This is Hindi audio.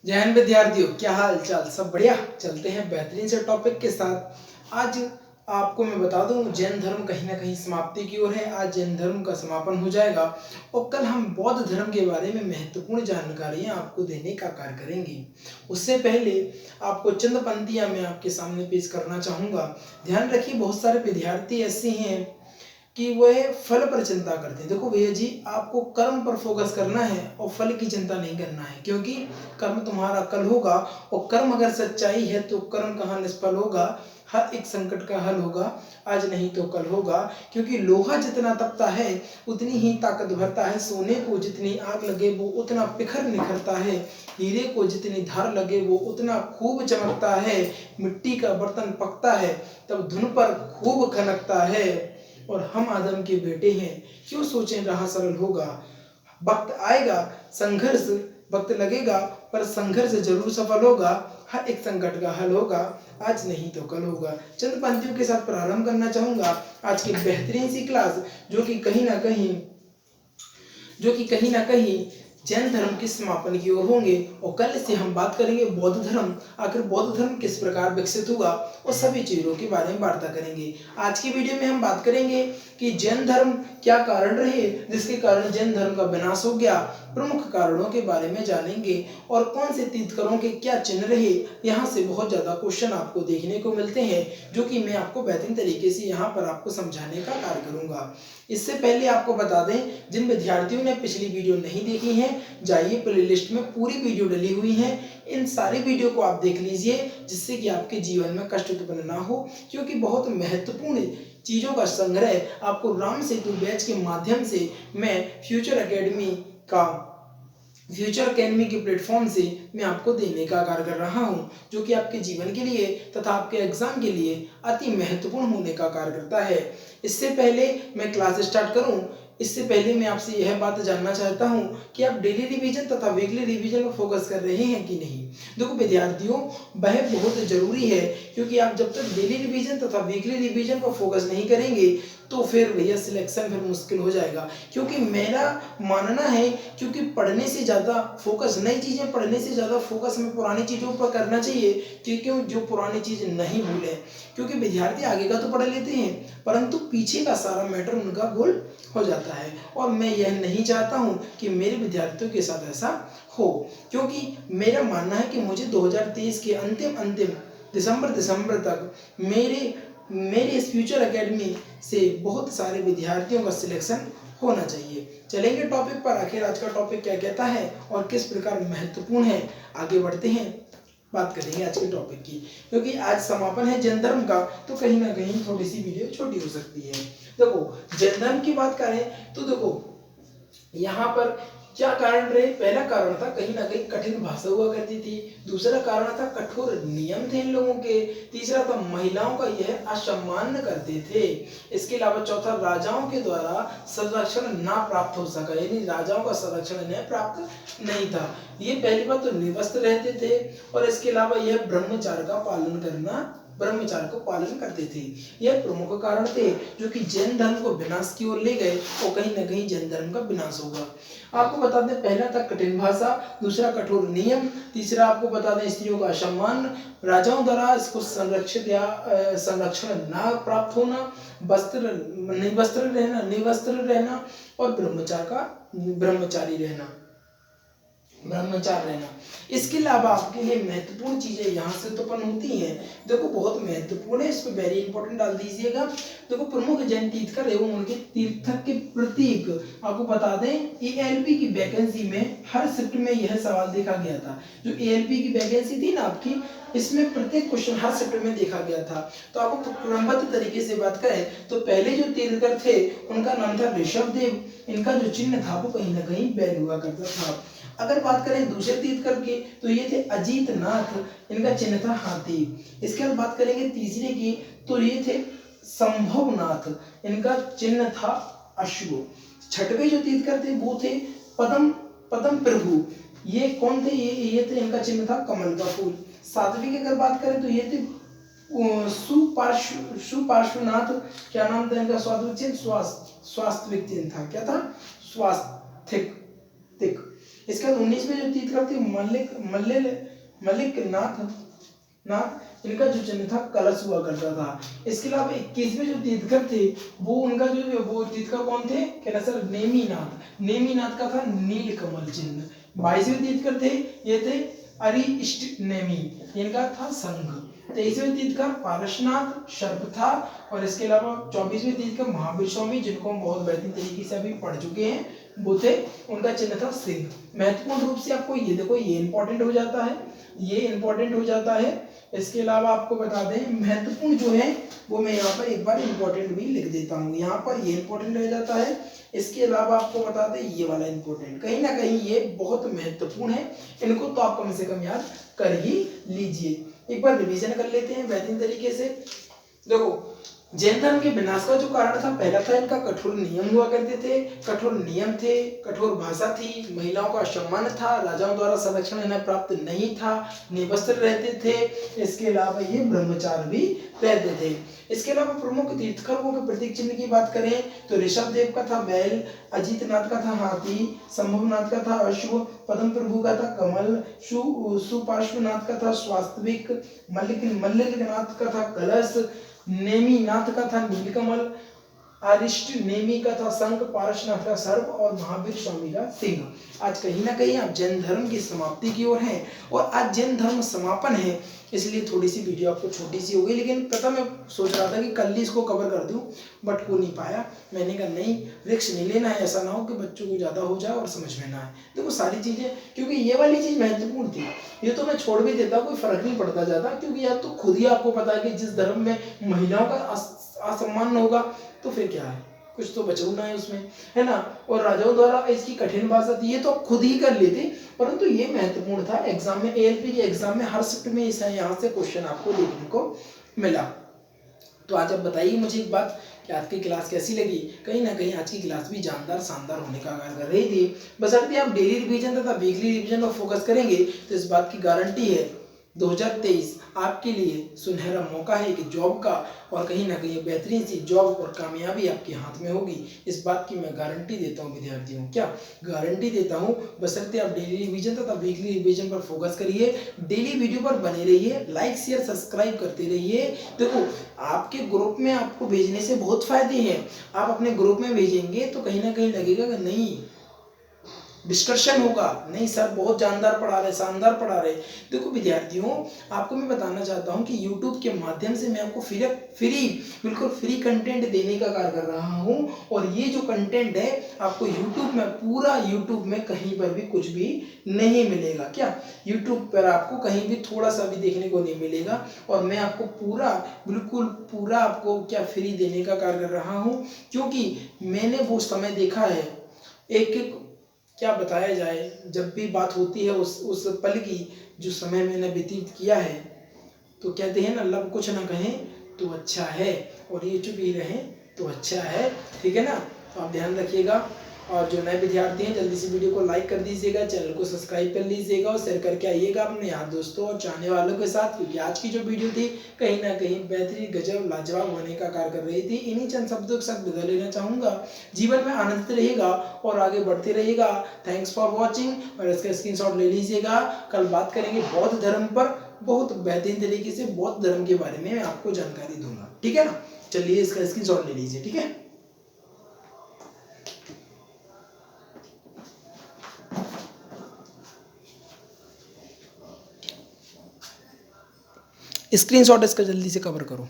जय हिंद विद्यार्थियों, क्या हाल चाल? सब बढ़िया? चलते हैं बेहतरीन से टॉपिक के साथ। आज आपको मैं बता दूं, जैन धर्म कहीं ना कहीं समाप्ति की ओर है। आज जैन धर्म का समापन हो जाएगा और कल हम बौद्ध धर्म के बारे में महत्वपूर्ण जानकारियां आपको देने का कार्य करेंगे। उससे पहले आपको चंद पंक्तियां मैं आपके सामने पेश करना चाहूंगा। ध्यान रखिए, बहुत सारे विद्यार्थी ऐसे हैं कि वह फल पर चिंता करते हैं। देखो भैया जी, आपको कर्म पर फोकस करना है और फल की चिंता नहीं करना है, क्योंकि कर्म तुम्हारा कल होगा और कर्म अगर सच्चाई है तो कर्म कहाँ निष्फल होगा। हर एक संकट का हल होगा, आज नहीं तो कल होगा। क्योंकि लोहा जितना तपता है उतनी ही ताकत भरता है। सोने को जितनी आग लगे वो उतना पिखर निखरता है। हीरे को जितनी धार लगे वो उतना खूब चमकता है। मिट्टी का बर्तन पकता है तब धुन पर खूब खनकता है। और हम आदम के बेटे हैं, क्यों सोचें राह सरल होगा। वक्त आएगा, संघर्ष वक्त लगेगा, पर संघर्ष जरूर सफल होगा। हर एक संकट का हल होगा, आज नहीं तो कल होगा। चंद पंक्तियों के साथ प्रारंभ करना चाहूंगा आज की बेहतरीन सी क्लास, जो कि कहीं ना कहीं जैन धर्म के समापन की ओर होंगे। और कल से हम बात करेंगे बौद्ध धर्म, आखिर बौद्ध धर्म किस प्रकार विकसित हुआ और सभी चीजों के बारे में वार्ता करेंगे। आज की वीडियो में हम बात करेंगे कि जैन धर्म क्या कारण रहे जिसके कारण जैन धर्म का विनाश हो गया। प्रमुख कारणों के बारे में जानेंगे और कौन से तीर्थंकरों के क्या चिन्ह रहे। यहाँ से बहुत ज्यादा क्वेश्चन आपको देखने को मिलते हैं, जो कि मैं आपको बेहतरीन तरीके से यहाँ पर आपको समझाने का कार्य करूंगा। इससे पहले आपको बता दें, जिन विद्यार्थियों ने पिछली वीडियो नहीं देखी है, जाइए प्लेलिस्ट में पूरी वीडियो डली हुई है। इन सारी वीडियो को आप देख लीजिए, जिससे कि आपके जीवन में कष्ट उत्पन्न ना हो। क्योंकि बहुत महत्वपूर्ण चीजों का संग्रह आपको राम सेतु बैच के माध्यम से मैं फ्यूचर अकेडमी के प्लेटफॉर्म से मैं आपको देने का कार्य कर रहा हूं, जो कि आपके जीवन के लिए तथा आपके एग्जाम के लिए अति महत्वपूर्ण होने का कार्य करता है। इससे पहले मैं क्लास स्टार्ट करूं, इससे पहले मैं आपसे यह बात जानना चाहता हूं कि आप डेली रिवीजन तथा वीकली रिवीजन पर फोकस कर रहे हैं कि नहीं। देखो विद्यार्थियों, वह बहुत जरूरी है, क्योंकि आप जब तक डेली रिवीजन तथा वीकली रिवीजन पर फोकस नहीं करेंगे तो फिर भैया सिलेक्शन फिर मुश्किल हो जाएगा। क्योंकि मेरा मानना है, क्योंकि पढ़ने से ज़्यादा फोकस नई चीज़ें पढ़ने से ज़्यादा फोकस हमें पुरानी चीज़ों पर करना चाहिए, क्योंकि जो पुरानी चीज़ नहीं भूले। क्योंकि विद्यार्थी आगे का तो पढ़ लेते हैं, परंतु पीछे का सारा मैटर उनका भूल हो जाता है। और मैं यह नहीं चाहता हूं कि मेरे विद्यार्थियों के साथ ऐसा हो, क्योंकि मेरा मानना है कि मुझे 2023 के अंतिम दिसंबर तक मेरे इस फ्यूचर एकेडमी से बहुत सारे विद्यार्थियों का सिलेक्शन होना चाहिए। चलेंगे टॉपिक पर, आखिर आज का टॉपिक क्या कहता है और किस प्रकार महत्वपूर्ण है। आगे बढ़ते हैं, बात करेंगे आज के टॉपिक की। क्योंकि आज समापन है जैन धर्म का, तो कहीं ना कहीं थोड़ी सी वीडियो छोटी हो सकती है। देखो जैन धर्म की बात करें तो देखो यहाँ पर क्या कारण रहे। पहला कारण था कहीं ना कहीं कठिन भाषा हुआ करती थी। दूसरा कारण था कठोर नियम थे इन लोगों के। तीसरा था महिलाओं का यह असम्मान करते थे। इसके अलावा चौथा, राजाओं के द्वारा संरक्षण ना प्राप्त हो सका, यानी राजाओं का संरक्षण न प्राप्त नहीं था। ये पहली बात तो निवस्त्र रहते थे। और इसके अलावा यह ब्रह्मचार्य को पालन करते थे। यह प्रमुख कारण थे जो कि जैन धर्म को विनाश की ओर ले गए और कहीं ना कहीं जैन धर्म का विनाश होगा। आपको बता दें, पहला था कठिन भाषा, दूसरा कठोर नियम, तीसरा आपको बता दें स्त्रियों का सम्मान, राजाओं द्वारा इसको संरक्षण ना प्राप्त होना, निवस्त्र रहना और ब्रह्मचारी रहना। इसके अलावा आपके लिए महत्वपूर्ण चीजें यहाँ से उत्पन्न होती हैं। देखो बहुत महत्वपूर्ण है, इस पर वेरी इंपॉर्टेंट डाल दीजिएगा। देखो प्रमुख जैन तीर्थकर एवं उनके तीर्थक के प्रतीक। आपको बता दें, एएलपी की वैकेंसी में हर शिफ्ट में यह सवाल देखा गया था। जो एएलपी की वैकेंसी थी ना आपकी, इसमें प्रत्येक क्वेश्चन हर शिफ्ट में देखा गया था। तो आपको क्रमबद्ध तरीके से बात करें तो पहले जो तीर्थकर थे उनका नाम था ऋषभदेव। इनका जो चिन्ह था वो कहीं ना कहीं बैल हुआ करता था। अगर बात करें दूसरे तीर्थकर की तो ये थे अजीत नाथ, इनका चिन्ह था हाथी। इसके बाद बात करेंगे तीसरे की तो ये थे संभवनाथ, इनका चिन्ह था अश्व। छठवें जो तीर्थकर थे वो थे पदम प्रभु, ये कौन थे? ये थे, इनका चिन्ह था कमल का फूल। सातवीं की अगर बात करें तो ये थे सुपार्श्वनाथ, क्या नाम था इनका? स्वास्थ्विक चिन्ह था। क्या था? स्वास्थ्विक। इसके बाद 19वें जो तीर्थकर थे मल्लिक नाथ, इनका जो चिन्ह था कलश हुआ करता था। इसके अलावा 21वें जो तीर्थकर थे वो उनका जो वो तीर्थकर कौन थे, कहना सर नेमिनाथ का था नील कमल चिन्ह। 22वें तीर्थकर थे ये थे अरिष्ट नेमि, इनका था संघ। 23वें तीर्थकर पारसनाथ सर्प था। और इसके अलावा 24वें तीर्थकर महावीर स्वामी, जिनको हम बहुत बेहतरीन तरीके से अभी पढ़ चुके हैं, वो थे, उनका चिन्ह था सिंह। महत्वपूर्ण रूप से आपको ये देखो ये इंपॉर्टेंट हो जाता है, ये इंपॉर्टेंट हो जाता है। इसके अलावा आपको बता दें महत्वपूर्ण जो है वो मैं यहाँ पर एक बार इंपॉर्टेंट भी लिख देता हूँ, यहाँ पर ये इंपॉर्टेंट हो जाता है। इसके अलावा आपको बता दें ये वाला इंपॉर्टेंट, कहीं ना कहीं ये बहुत महत्वपूर्ण है, इनको तो आप कम से कम याद कर ही लीजिए। एक बार रिवीजन कर लेते हैं बेहतरीन तरीके से। देखो जैन धर्म के विनाश का जो कारण था, पहला था इनका कठोर नियम हुआ करते थे, कठोर नियम थे, कठोर भाषा थी, महिलाओं का सम्मान था, राजाओं द्वारा संरक्षण इन्हें प्राप्त नहीं था, निवस्त्र रहते थे, इसके अलावा ये ब्रह्मचार भी रहते थे। इसके अलावा प्रमुख तीर्थंकरों के प्रतीक चिन्ह की बात करें तो ऋषभ देव का था बैल, अजीतनाथ का था हाथी, संभवनाथ का था अश्व, पद्म प्रभु का था कमल, सुपार्श्वनाथ का था स्वास्तिक, मल्लिकनाथ का था कलश, नेमिनाथ का था नीलकमल, अरिष्ट नेमि का था शंख, पारसनाथ का सर्प और महावीर स्वामी का सिंह। आज कहीं ना कहीं आप जैन धर्म की समाप्ति की ओर हैं और आज जैन धर्म समापन है, इसलिए थोड़ी सी वीडियो आपको छोटी सी हो गई, लेकिन पता मैं सोच रहा था कि कल ही इसको कवर कर दूं, बट हो नहीं पाया। मैंने कहा नहीं, रिस्क नहीं लेना है, ऐसा ना हो कि बच्चों को ज़्यादा हो जाए और समझ में ना आए। देखो सारी चीज़ें, क्योंकि ये वाली चीज़ महत्वपूर्ण थी, ये तो मैं छोड़ भी देता, कोई फर्क नहीं पड़ता ज़्यादा, क्योंकि यार तो खुद ही आपको पता है कि जिस धर्म में महिलाओं का असम्मान होगा तो फिर क्या है, कुछ तो बचना है उसमें, है ना। और राजाओं द्वारा इसकी कठिन भाषा थी, ये तो खुद ही कर लेते, परंतु ये महत्वपूर्ण था। एग्जाम में, एएलपी के एग्जाम में हर शिफ्ट में इस यहाँ से क्वेश्चन आपको देखने को मिला। तो आज अब बताइए मुझे एक बात कि आज की क्लास कैसी लगी। कहीं ना कहीं आज की क्लास भी जानदार शानदार होने का कार्य कर रही थी। बशर्ते आप डेली रिवीजन तथा वीकली रिवीजन पर फोकस करेंगे तो इस बात की गारंटी है 2023 आपके लिए सुनहरा मौका है एक जॉब का, और कहीं ना कहीं बेहतरीन सी जॉब और कामयाबी आपके हाथ में होगी। इस बात की मैं गारंटी देता हूँ विद्यार्थियों, क्या गारंटी देता हूँ। बशर्ते आप डेली रिवीजन तथा वीकली रिवीजन पर फोकस करिए, डेली वीडियो पर बने रहिए, लाइक शेयर सब्सक्राइब करते रहिए। देखो आपके ग्रुप में आपको भेजने से बहुत फायदे हैं। आप अपने ग्रुप में भेजेंगे तो कहीं ना कहीं लगेगा कि नहीं डिस्कशन होगा, नहीं सर बहुत जानदार पढ़ा रहे, शानदार पढ़ा रहे। देखो विद्यार्थियों, आपको मैं बताना चाहता हूं कि YouTube के माध्यम से मैं आपको बिल्कुल फ्री कंटेंट देने का कार्य कर रहा हूं, और ये जो कंटेंट है आपको YouTube में कहीं पर भी कुछ भी नहीं मिलेगा। क्या YouTube पर आपको कहीं भी थोड़ा सा भी देखने को नहीं मिलेगा, और मैं आपको बिल्कुल पूरा आपको क्या फ्री देने का कार्य कर रहा हूँ, क्योंकि मैंने वो समय देखा है, एक क्या बताया जाए, जब भी बात होती है उस पल की जो समय मैंने व्यतीत किया है, तो कहते हैं ना लब कुछ ना कहें तो अच्छा है, और ये चुप ही रहें तो अच्छा है, ठीक है ना। तो आप ध्यान रखिएगा, और जो नए विद्यार्थी हैं जल्दी से वीडियो को लाइक कर दीजिएगा, चैनल को सब्सक्राइब कर लीजिएगा और शेयर करके आइएगा अपने यार दोस्तों और चाहने वालों के साथ, क्योंकि आज की जो वीडियो थी कहीं ना कहीं बेहतरीन गजब लाजवाब होने का कार्य कर रही थी। इन्हीं चंद शब्दों के साथ बदल लेना चाहूँगा। जीवन में आनंदित रहिएगा और आगे बढ़ते रहिएगा। थैंक्स फॉर वॉचिंग, और इसका स्क्रीनशॉट ले लीजिएगा। कल बात करेंगे बौद्ध धर्म पर, बहुत बेहतरीन तरीके से बौद्ध धर्म के बारे में मैं आपको जानकारी दूंगा, ठीक है ना। चलिए इसका स्क्रीनशॉट ले लीजिए, ठीक है। स्क्रीनशॉट इसका जल्दी से कवर करो।